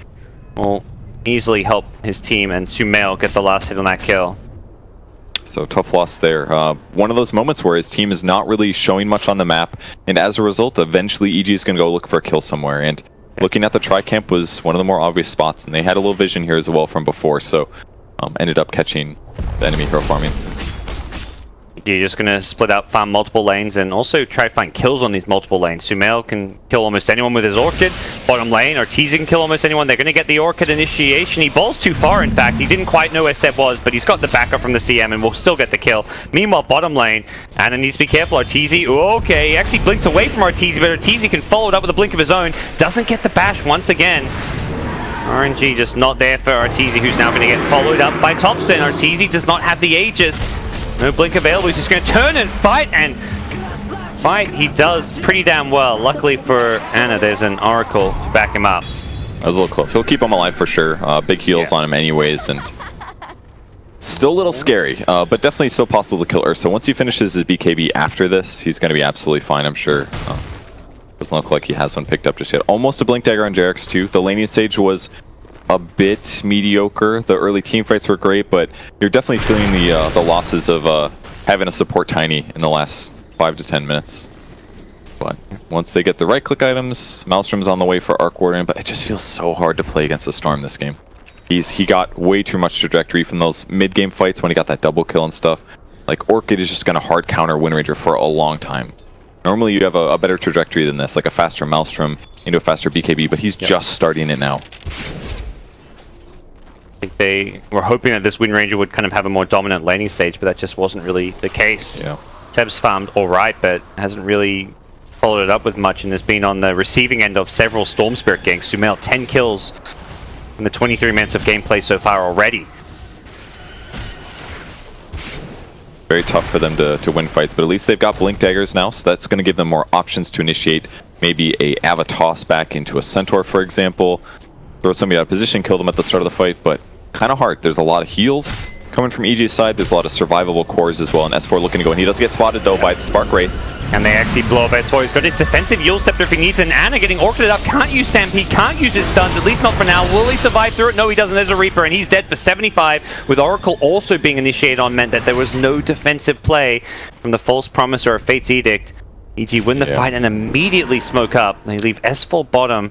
will easily help his team and Sumail get the last hit on that kill. So tough loss there. One of those moments where his team is not really showing much on the map, and as a result, eventually EG is going to go look for a kill somewhere. And looking at the tri-camp was one of the more obvious spots, and they had a little vision here as well from before, so ended up catching the enemy hero farming. You're just going to split up, farm multiple lanes, and also try to find kills on these multiple lanes. Sumail can kill almost anyone with his Orchid. Bottom lane, Arteezy can kill almost anyone. They're going to get the Orchid initiation. He balls too far, in fact. He didn't quite know where Seb was, but he's got the backup from the CM and will still get the kill. Meanwhile, bottom lane, Anna needs to be careful. Arteezy, okay, he actually blinks away from Arteezy, but Arteezy can follow it up with a blink of his own. Doesn't get the bash once again. RNG just not there for Arteezy, who's now going to get followed up by Thompson. Arteezy does not have the Aegis. No blink available. He's just going to turn and fight, and fight he does pretty damn well. Luckily for Anna, there's an Oracle to back him up. That was a little close. He'll keep him alive for sure. Big heals on him anyways, and still a little scary, but definitely still possible to kill Ursa. Once he finishes his BKB after this, he's going to be absolutely fine, I'm sure. Doesn't look like he has one picked up just yet. Almost a Blink Dagger on Jarek's too. The laning stage was a bit mediocre. The early team fights were great, but you're definitely feeling the losses of having a support Tiny in the last 5 to 10 minutes. But once they get the right-click items, Maelstrom's on the way for Arc Warden, but it just feels so hard to play against the Storm this game. He got way too much trajectory from those mid-game fights when he got that double kill and stuff. Like, Orchid is just going to hard counter Wind Ranger for a long time. Normally you have a better trajectory than this, like a faster Maelstrom into a faster BKB, but he's just starting it now. I think they were hoping that this Wind Ranger would kind of have a more dominant laning stage, but that just wasn't really the case. Yeah. Seb's farmed alright, but hasn't really followed it up with much, and has been on the receiving end of several Storm Spirit ganks. Sumail, 10 kills in the 23 minutes of gameplay so far already. Very tough for them to win fights, but at least they've got Blink Daggers now, so that's going to give them more options to initiate maybe a Avatos back into a Centaur, for example. Throw somebody out of position, kill them at the start of the fight, but kind of hard. There's a lot of heals coming from EG's side. There's a lot of survivable cores as well, and S4 looking to go, and he does get spotted though by the Spark Ray. And they actually blow up S4. He's got a defensive Yule Scepter if he needs, and Anna getting orchided up. Can't use Stampede, can't use his stuns, at least not for now. Will he survive through it? No, he doesn't. There's a Reaper, and he's dead for 75. With Oracle also being initiated on, meant that there was no defensive play from the False Promiser of Fate's Edict. EG win the fight and immediately smoke up. They leave S4 bottom.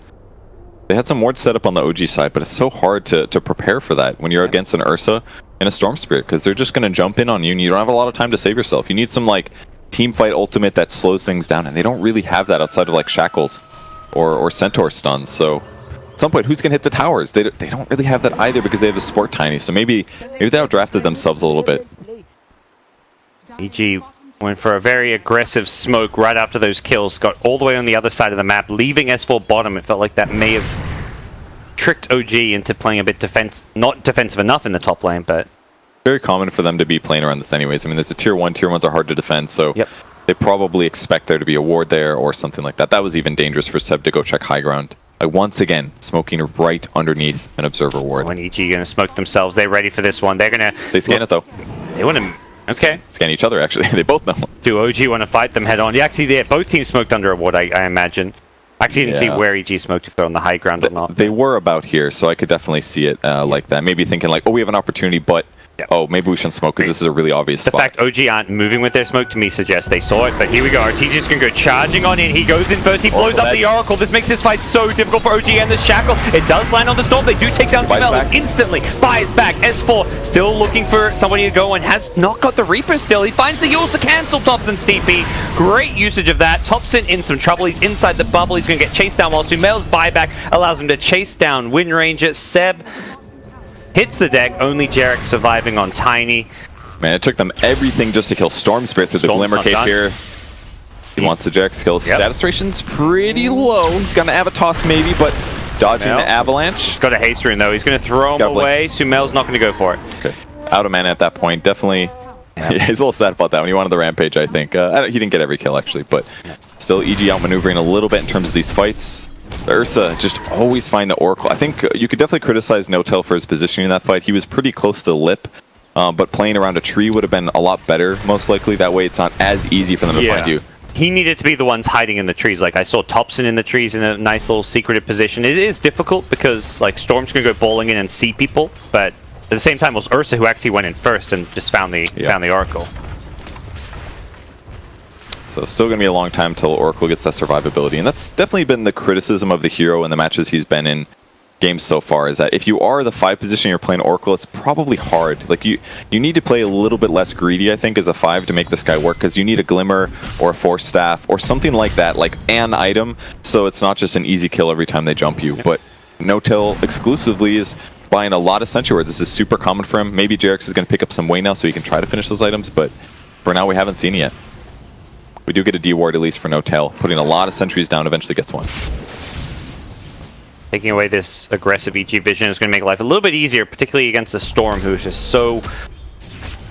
They had some wards set up on the OG side, but it's so hard to prepare for that when you're against an Ursa and a Storm Spirit, because they're just going to jump in on you, and you don't have a lot of time to save yourself. You need some, like, team fight ultimate that slows things down, and they don't really have that outside of, like, Shackles or Centaur stuns. So at some point, who's going to hit the towers? They don't really have that either because they have a support Tiny, so maybe they outdrafted themselves a little bit. EG went for a very aggressive smoke right after those kills, got all the way on the other side of the map, leaving S4 bottom. It felt like that may have tricked OG into playing a bit not defensive enough in the top lane, but very common for them to be playing around this anyways. I mean, there's a tier 1. Tier 1s are hard to defend, so they probably expect there to be a ward there or something like that. That was even dangerous for Seb to go check high ground. Once again, smoking right underneath an observer ward. When EG going to smoke themselves, they're ready for this one. They're going to... They scan it, though. They want to... Okay. Scan each other, actually. They both know. Do OG want to fight them head on? Yeah, actually, both teams smoked under a ward, I imagine. Actually, didn't see where EG smoked, if they're on the high ground or not. They were about here, so I could definitely see it like that. Maybe thinking like, oh, we have an opportunity, but oh, maybe we shouldn't smoke because this is a really obvious spot. The fact OG aren't moving with their smoke to me suggests they saw it, but here we go. Arteezy's going to go charging on in. He goes in first. He blows up the Oracle. This makes this fight so difficult for OG and the Shackle. It does land on the Storm. They do take down Sumail instantly. Buys back. S4 still looking for somebody to go and has not got the Reaper still. He finds the Yulsa cancel Thompson's TP. Great usage of that. Thompson in some trouble. He's inside the bubble. He's going to get chased down while Sumail's buyback allows him to chase down Wind Ranger. Seb hits the deck, only Jarek surviving on Tiny. Man, it took them everything just to kill Storm Spirit through the Glimmer Cape here. He wants the Jarek skill. Status ration's pretty low. He's got an Avatos maybe, but dodging the Avalanche. He's got a haste rune though. He's going to throw him away. Sumail's not going to go for it. Okay. Out of mana at that point. Definitely. Yeah, he's a little sad about that when he wanted the Rampage, I think. He didn't get every kill actually, but still EG outmaneuvering a little bit in terms of these fights. Ursa just always find the Oracle. I think you could definitely criticize Notel for his positioning in that fight. He was pretty close to the lip, but playing around a tree would have been a lot better, most likely. That way it's not as easy for them to find you. He needed to be the ones hiding in the trees. Like, I saw Thompson in the trees in a nice little secretive position. It is difficult because, like, Storm's going to go bowling in and see people, but at the same time it was Ursa who actually went in first and just found the Oracle. So still going to be a long time till Oracle gets that survivability. And that's definitely been the criticism of the hero in the matches he's been in games so far, is that if you are the 5 position you're playing Oracle, it's probably hard. Like you need to play a little bit less greedy, I think, as a 5 to make this guy work, because you need a Glimmer or a Force Staff or something like that, like an item, so it's not just an easy kill every time they jump you. But No-Till exclusively is buying a lot of Sentry Wards. This is super common for him. Maybe Jarex is going to pick up some way now so he can try to finish those items, but for now we haven't seen it yet. We do get a D ward at least for No-Tail. Putting a lot of sentries down, eventually gets one. Taking away this aggressive EG vision is going to make life a little bit easier, particularly against the Storm, who is just so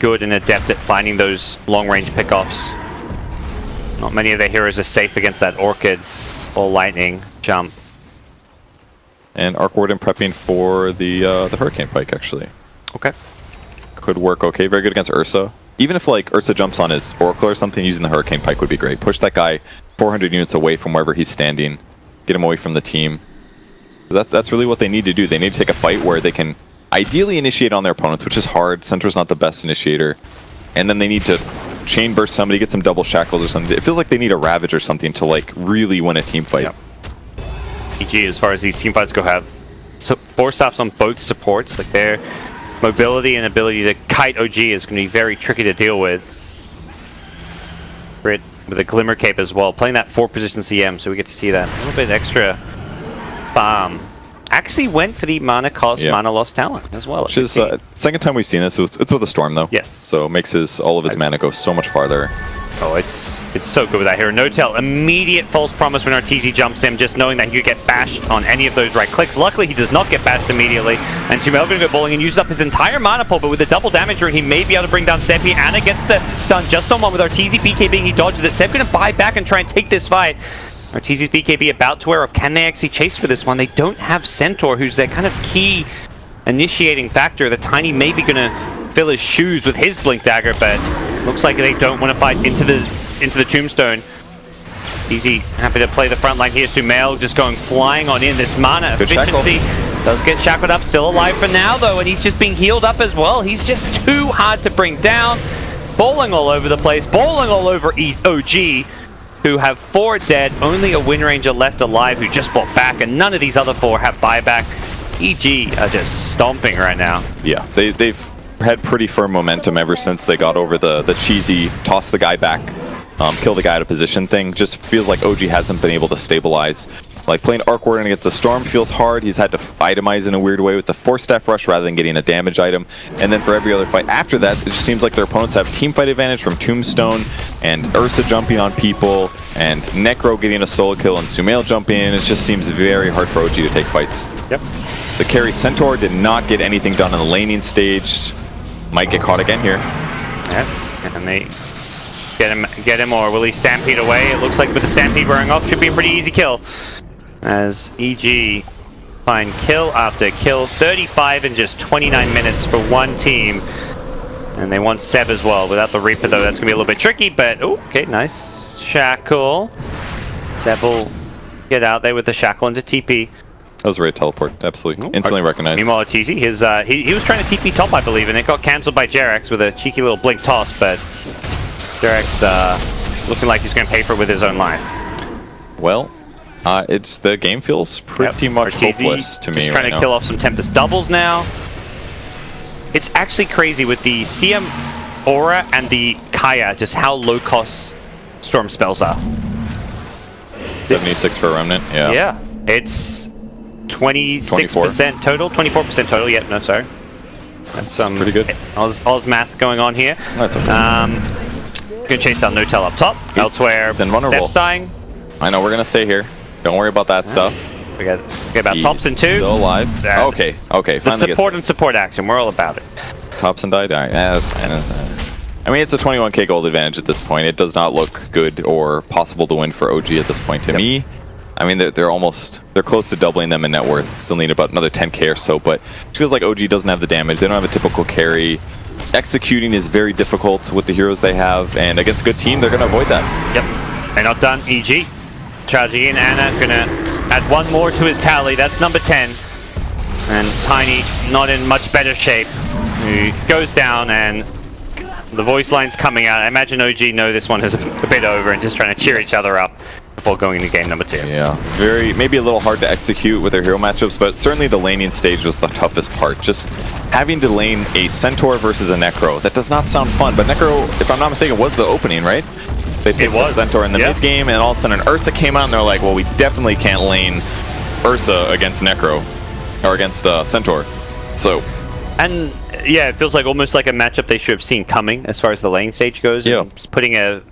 good and adept at finding those long-range pickoffs. Not many of their heroes are safe against that Orchid or Lightning jump. And Arc Warden prepping for the Hurricane Pike, actually. Okay. Could work okay. Very good against Ursa. Even if like Ursa jumps on his Oracle or something, using the Hurricane Pike would be great. Push that guy 400 units away from wherever he's standing. Get him away from the team. That's really what they need to do. They need to take a fight where they can ideally initiate on their opponents, which is hard. Centaur's not the best initiator. And then they need to chain burst somebody, get some double shackles or something. It feels like they need a Ravage or something to like really win a team fight. Yep. EG, as far as these team fights go, have force-offs on both supports. Like their mobility and ability to kite OG is going to be very tricky to deal with. Brit with a Glimmer Cape as well, playing that 4-position CM, so we get to see that. A little bit extra bomb. Actually went for the mana cost, mana loss talent as well. Which is second time we've seen this. It's with a Storm though. Yes. So it makes all of his mana go so much farther. Oh, it's so good with that hero. No-Tell, immediate false promise when Arteezy jumps in, just knowing that he could get bashed on any of those right clicks. Luckily, he does not get bashed immediately. And Sumail going to go bowling and use up his entire mana pool, but with the double damage rune, he may be able to bring down Seppi. Anna gets the stun just on one with Arteezy BKBing. He dodges it. Sep going to buy back and try and take this fight. Arteezy's BKB about to wear off. Can they actually chase for this one? They don't have Centaur, who's their kind of key initiating factor. The Tiny may be going to fill his shoes with his Blink Dagger, but looks like they don't want to fight into the Tombstone. Easy, happy to play the front line here. Sumail just going flying on in. This mana efficiency does get shackled up. Still alive for now, though, and he's just being healed up as well. He's just too hard to bring down. Bowling all over the place. Bowling all over OG, who have 4 dead, only a Wind Ranger left alive who just bought back, and none of these other 4 have buyback. EG are just stomping right now. Yeah, they've had pretty firm momentum ever since they got over the cheesy toss the guy back, kill the guy out of position thing. Just feels like OG hasn't been able to stabilize. Like playing Arc Warden against the Storm feels hard. He's had to itemize in a weird way with the 4-staff rush rather than getting a damage item. And then for every other fight after that, it just seems like their opponents have team fight advantage from Tombstone and Ursa jumping on people and Necro getting a solo kill and Sumail jumping in. It just seems very hard for OG to take fights. Yep. The carry Centaur did not get anything done in the laning stage. Might get caught again here. Yep. And they get him, or will he stampede away? It looks like with the stampede wearing off, should be a pretty easy kill. As EG find kill after kill, 35 in just 29 minutes for one team. And they want Seb as well. Without the Reaper, though, that's going to be a little bit tricky, but oh, okay, nice shackle. Seb will get out there with the shackle into TP. That was a great teleport, absolutely. Instantly recognized. Meanwhile, Arteezy, he was trying to TP top, I believe, and it got cancelled by Jerax with a cheeky little blink toss, but Jerax looking like he's going to pay for it with his own life. Well, the game feels pretty much hopeless to me just trying to kill off some Tempest doubles now. It's actually crazy with the CM Aura and the Kaya, just how low cost Storm spells are. 76 for a Remnant, yeah. Yeah, it's 26% total, 24% total. Yep, no, sorry. That's pretty good. Oz math going on here. That's okay. Gonna chase down No-Tell up top. Elsewhere, he's invulnerable. Seb's dying. I know, we're gonna stay here. Don't worry about that stuff. We got about Thompson too. Still alive. Okay. The support and support action, we're all about it. Thompson died. All right. Yeah, that's fine. I mean, it's a 21k gold advantage at this point. It does not look good or possible to win for OG at this point to me. I mean, they're close to doubling them in net worth. Still need about another 10k or so, but it feels like OG doesn't have the damage. They don't have a typical carry. Executing is very difficult with the heroes they have, and against a good team, they're going to avoid that. Yep. They're not done. EG charging in. Anna gonna add one more to his tally. That's number 10. And Tiny not in much better shape. He goes down, and the voice line's coming out. I imagine OG know this one is a bit over and just trying to cheer each other up before going into game number 2. Yeah, maybe a little hard to execute with their hero matchups, but certainly the laning stage was the toughest part. Just having to lane a Centaur versus a Necro. That does not sound fun, but Necro, if I'm not mistaken, was the opening, right? They picked the Centaur in the mid game, and all of a sudden Ursa came out, and they're like, well, we definitely can't lane Ursa against Necro, or against Centaur. So, and yeah, it feels like almost like a matchup they should have seen coming as far as the lane stage goes. Yeah. Just putting a